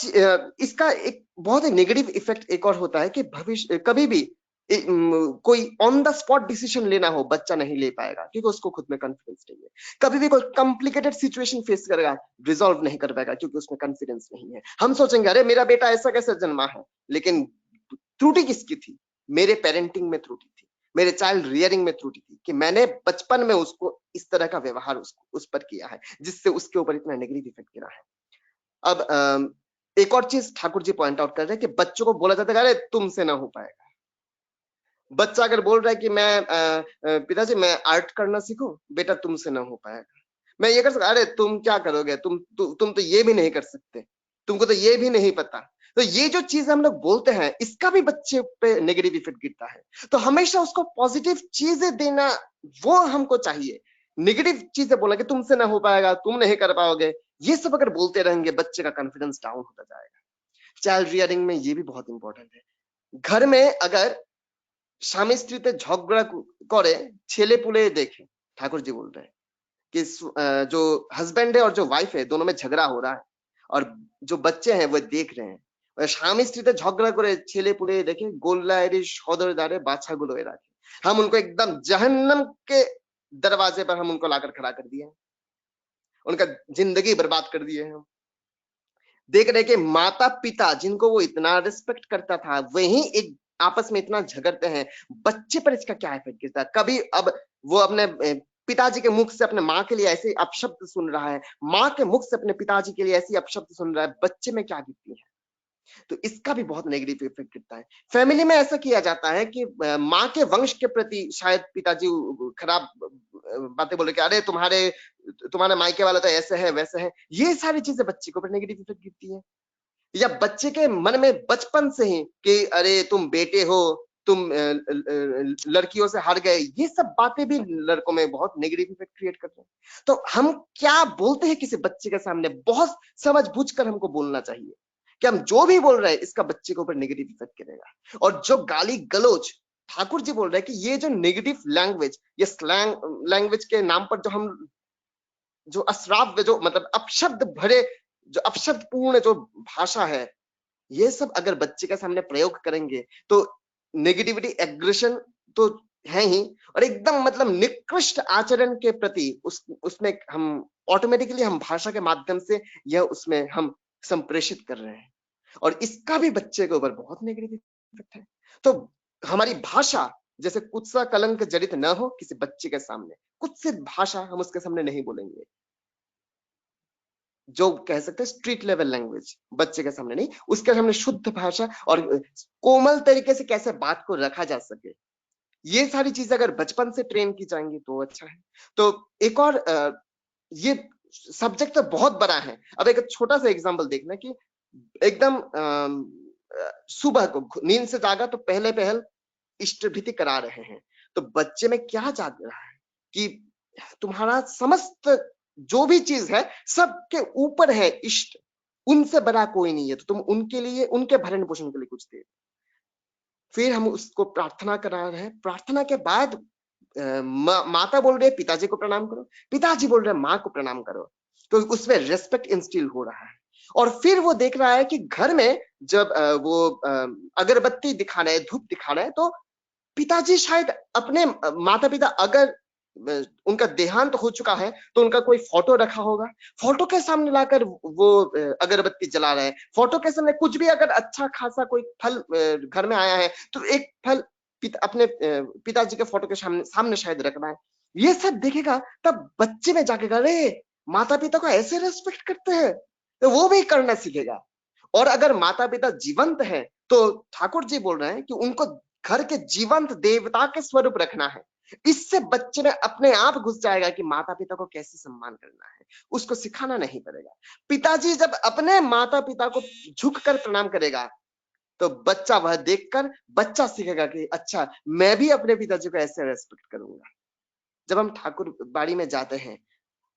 S6: इसका एक बहुत ही नेगेटिव इफेक्ट एक और होता है कि भविष्य कभी भी कोई ऑन द स्पॉट डिसीजन लेना हो, बच्चा नहीं ले पाएगा क्योंकि उसको खुद में कॉन्फिडेंस नहीं है। कभी भी कोई कॉम्प्लिकेटेड सिचुएशन फेस करेगा, रिजॉल्व नहीं कर पाएगा क्योंकि उसमें कॉन्फिडेंस नहीं है। हम सोचेंगे अरे मेरा बेटा ऐसा कैसे जन्मा है, लेकिन त्रुटि किसकी थी? मेरे पेरेंटिंग में त्रुटि थी, मेरे चाइल्ड रियरिंग में त्रुटि थी कि मैंने बचपन में उसको इस तरह का व्यवहार उस पर किया है, जिससे उसके ऊपर इतना नेगेटिव इफेक्ट गिरा है। अब एक और चीज ठाकुर जी पॉइंट आउट कर रहे हैं कि बच्चों को बोला जाता है अरे तुमसे ना हो पाएगा। बच्चा अगर बोल रहा है कि मैं पिताजी मैं आर्ट करना सीखूं, बेटा तुमसे ना हो पाएगा। मैं ये कर सकता, अरे तुम क्या करोगे, तुम तो ये भी नहीं कर सकते, तुमको तो ये भी नहीं पता। तो ये जो चीज हम लोग बोलते हैं, इसका भी बच्चे पे नेगेटिव इफेक्ट गिरता है। तो हमेशा उसको पॉजिटिव चीजें देना वो हमको चाहिए। नेगेटिव चीजें बोला कि तुमसे ना हो पाएगा, तुम नहीं कर पाओगे, ये सब अगर बोलते रहेंगे बच्चे का कॉन्फिडेंस डाउन होता जाएगा। चाइल्ड रियरिंग में ये भी बहुत इंपॉर्टेंट है। घर में अगर स्वामी स्त्रीते झगड़ा करे, छेले पुले देखे, ठाकुर जी बोल रहे हैं कि जो हस्बैंड है और जो वाइफ है दोनों में झगड़ा हो रहा है और जो बच्चे हैं वो देख रहे हैं, स्वामी स्त्रीते झगड़ा करे छेले पुले देखे, गोल्लायरी सदर दारे बाछा गुलोए राखे। हम उनको एकदम जहन्नम के दरवाजे पर हम उनको लाकर खड़ा कर दिए, उनका जिंदगी बर्बाद कर दिए हैं। देख रहे कि माता पिता जिनको वो इतना रिस्पेक्ट करता था, वही एक आपस में इतना झगड़ते हैं। बच्चे पर इसका क्या इफेक्ट गिरता है? कभी अब वो अपने पिताजी के मुख से अपने माँ के लिए ऐसे अपशब्द सुन रहा है, माँ के मुख से अपने पिताजी के लिए ऐसी अपशब्द सुन रहा है, बच्चे में क्या गिरती है? तो इसका भी बहुत नेगेटिव इफेक्ट गिरता है। फैमिली में ऐसा किया जाता है कि माँ के वंश के प्रति शायद पिताजी खराब बातें बोले कि अरे तुम्हारे मायके वाला तो ऐसे है वैसे है। ये सारी चीजें बच्चे को नेगेटिव इफेक्ट गिरती है। या बच्चे के मन में बचपन से ही कि अरे तुम बेटे हो, तुम लड़कियों से हार गए, ये सब बातें भी लड़कों में बहुत नेगेटिव इफेक्ट क्रिएट करते हैं। तो हम क्या बोलते हैं किसी बच्चे के सामने, बहुत समझ बूझ कर हमको बोलना चाहिए कि हम जो भी बोल रहे हैं इसका बच्चे के ऊपर नेगेटिव इफेक्ट करेगा। और जो गाली गलौज ठाकुर जी बोल रहे हैं कि ये जो नेगेटिव लैंग्वेज, ये स्लैंग लैंग्वेज के नाम पर जो अश्राव्य, जो मतलब अपशब्द भरे, जो अपशब्द पूर्ण जो भाषा है, ये सब अगर बच्चे के सामने प्रयोग करेंगे तो नेगेटिविटी एग्रेशन तो है ही, और एकदम मतलब निकृष्ट आचरण के प्रति उसमें हम ऑटोमेटिकली हम भाषा के माध्यम से यह उसमें हम संप्रेषित कर रहे हैं, और इसका भी बच्चे के ऊपर बहुत नेगेटिव इफेक्ट है। तो हमारी भाषा जैसे कुछ सा कलंक जड़ित न हो किसी बच्चे के सामने, कुछ से भाषा हम उसके सामने नहीं बोलेंगे, जो कह सकते हैं स्ट्रीट लेवल लैंग्वेज बच्चे के सामने नहीं, उसके सामने शुद्ध भाषा और कोमल तरीके से कैसे बात को रखा जा सके, ये सारी चीजें अगर बचपन से ट्रेन की जाएंगी तो अच्छा है। तो एक और ये सब्जेक्ट तो बहुत बड़ा है। अब एक छोटा सा एग्जांपल देखना कि एकदम सुबह को नींद से जागा तो पहल इष्ट भीति करा रहे हैं, तो बच्चे में क्या जाग रहा है कि तुम्हारा समस्त जो भी चीज है सबके ऊपर है इष्ट, उनसे बड़ा कोई नहीं है, तो तुम उनके लिए, उनके भरण पोषण के लिए कुछ दे। फिर हम उसको प्रार्थना करा रहे हैं, प्रार्थना के बाद माता बोल रही है पिताजी को प्रणाम करो, पिताजी बोल रहे हैं माँ को प्रणाम करो, तो उसमें रेस्पेक्ट इंस्टिल हो रहा है। और फिर वो देख रहा है कि घर में जब वो अगरबत्ती दिखा रहे हैं, धूप दिखा रहे हैं, तो पिताजी शायद अपने माता पिता अगर उनका देहांत हो चुका है तो उनका कोई फोटो रखा होगा, फोटो के सामने लाकर वो अगरबत्ती जला रहे हैं, फोटो के सामने कुछ भी अगर अच्छा खासा कोई फल घर में आया है तो एक फल अपने पिताजी के फोटो के सामने शायद रखना है। ये सब देखेगा तब बच्चे में जागेगा, अरे माता पिता को ऐसे रेस्पेक्ट करते हैं, तो वो भी करना सीखेगा। और अगर माता पिता जीवंत है तो ठाकुर जी बोल रहे हैं कि उनको घर के जीवंत देवता के स्वरूप रखना है। इससे बच्चे में अपने आप घुस जाएगा कि माता पिता को कैसे सम्मान करना है, उसको सिखाना नहीं पड़ेगा। पिताजी जब अपने माता पिता को झुककर प्रणाम करेगा तो बच्चा वह देखकर बच्चा सीखेगा कि अच्छा मैं भी अपने पिताजी को ऐसे रेस्पेक्ट करूंगा। जब हम ठाकुर बाड़ी में जाते हैं,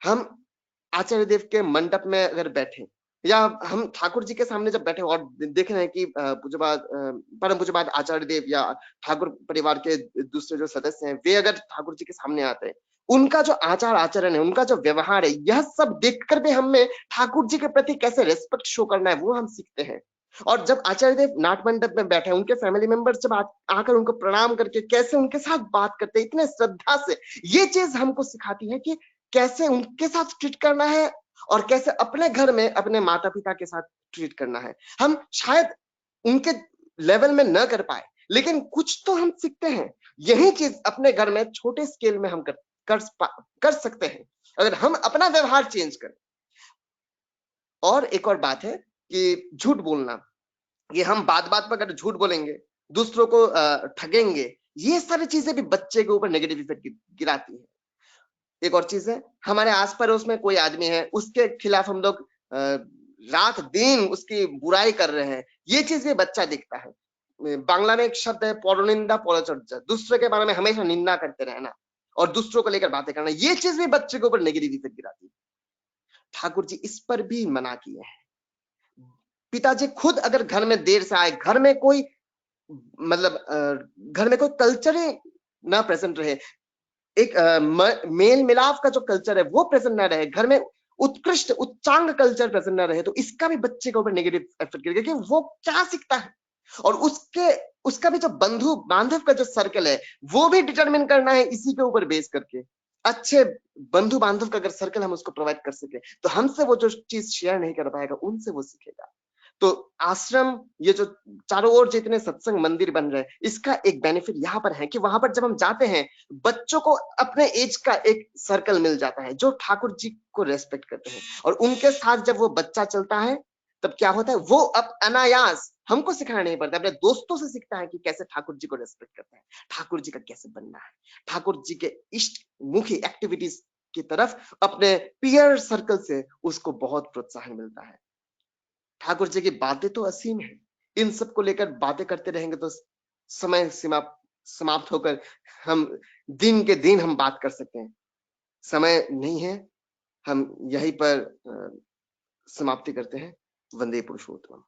S6: हम आचार्य देव के मंडप में अगर बैठे या हम ठाकुर जी के सामने जब बैठे और देख रहे हैं कि परम पूज्यपाद आचार्य देव या ठाकुर परिवार के दूसरे जो सदस्य हैं वे अगर ठाकुर जी के सामने आते हैं, उनका जो आचार आचरण है, उनका जो व्यवहार है, यह सब देखकर भी हमें ठाकुर जी के प्रति कैसे रेस्पेक्ट शो करना है वो हम सीखते हैं। और जब आचार्य देव नाट मंडप में बैठे, उनके फैमिली मेंबर्स जब आकर उनको प्रणाम करके कैसे उनके साथ बात करते इतने श्रद्धा से, ये चीज हमको सिखाती है कि कैसे उनके साथ ट्रीट करना है और कैसे अपने घर में अपने माता पिता के साथ ट्रीट करना है। हम शायद उनके लेवल में न कर पाए, लेकिन कुछ तो हम सीखते हैं। यही चीज अपने घर में छोटे स्केल में हम कर सकते हैं अगर हम अपना व्यवहार चेंज करें। और एक और बात है कि झूठ बोलना, ये हम बात बात पर अगर झूठ बोलेंगे, दूसरों को ठगेंगे, ये सारी चीजें भी बच्चे के ऊपर नेगेटिव इफेक्ट गिराती है। एक और चीज है, हमारे आस पड़ोस में कोई आदमी है, उसके खिलाफ हम लोग रात दिन उसकी बुराई कर रहे हैं, ये चीज भी बच्चा दिखता है। बांग्ला में एक शब्द है परनिंदा परचर्चा, दूसरे के बारे में हमेशा निंदा करते रहना और दूसरों को लेकर बातें करना, ये चीज भी बच्चे के ऊपर नेगेटिव इफेक्ट गिराती है। ठाकुर जी इस पर भी मना किए हैं। पिताजी खुद अगर घर में देर से आए, घर में कोई घर में कोई कल्चर ना प्रेजेंट रहे, एक मेल मिलाप का जो कल्चर है वो प्रेजेंट ना रहे, घर में उत्कृष्ट उच्चांग कल्चर प्रेजेंट ना रहे, तो इसका भी बच्चे के ऊपर नेगेटिव इफेक्ट गिरेगा कि वो क्या सीखता है। और उसका भी जो बंधु बांधव का जो सर्कल है वो भी डिटरमिन करना है इसी के ऊपर बेस करके। अच्छे बंधु बांधव का अगर सर्कल हम उसको प्रोवाइड कर सके तो हमसे वो जो चीज शेयर नहीं कर पाएगा, उनसे वो सीखेगा। तो आश्रम, ये जो चारों ओर जितने सत्संग मंदिर बन रहे हैं, इसका एक बेनिफिट यहाँ पर है कि वहां पर जब हम जाते हैं, बच्चों को अपने एज का एक सर्कल मिल जाता है जो ठाकुर जी को रेस्पेक्ट करते हैं, और उनके साथ जब वो बच्चा चलता है तब क्या होता है, वो अब अनायास हमको सिखाना नहीं पड़ता, अपने दोस्तों से सीखता है कि कैसे ठाकुर जी को रेस्पेक्ट करता है, ठाकुर जी का कैसे बनना है, ठाकुर जी के इष्ट मुखी एक्टिविटीज की तरफ अपने पीयर सर्कल से उसको बहुत प्रोत्साहन मिलता है। ठाकुर जी की बातें तो असीम है, इन सब को लेकर बातें करते रहेंगे तो समय सीमा समाप्त होकर हम दिन के दिन हम बात कर सकते हैं, समय नहीं है। हम यहीं पर समाप्ति करते हैं। वंदे पुरुषोत्तम।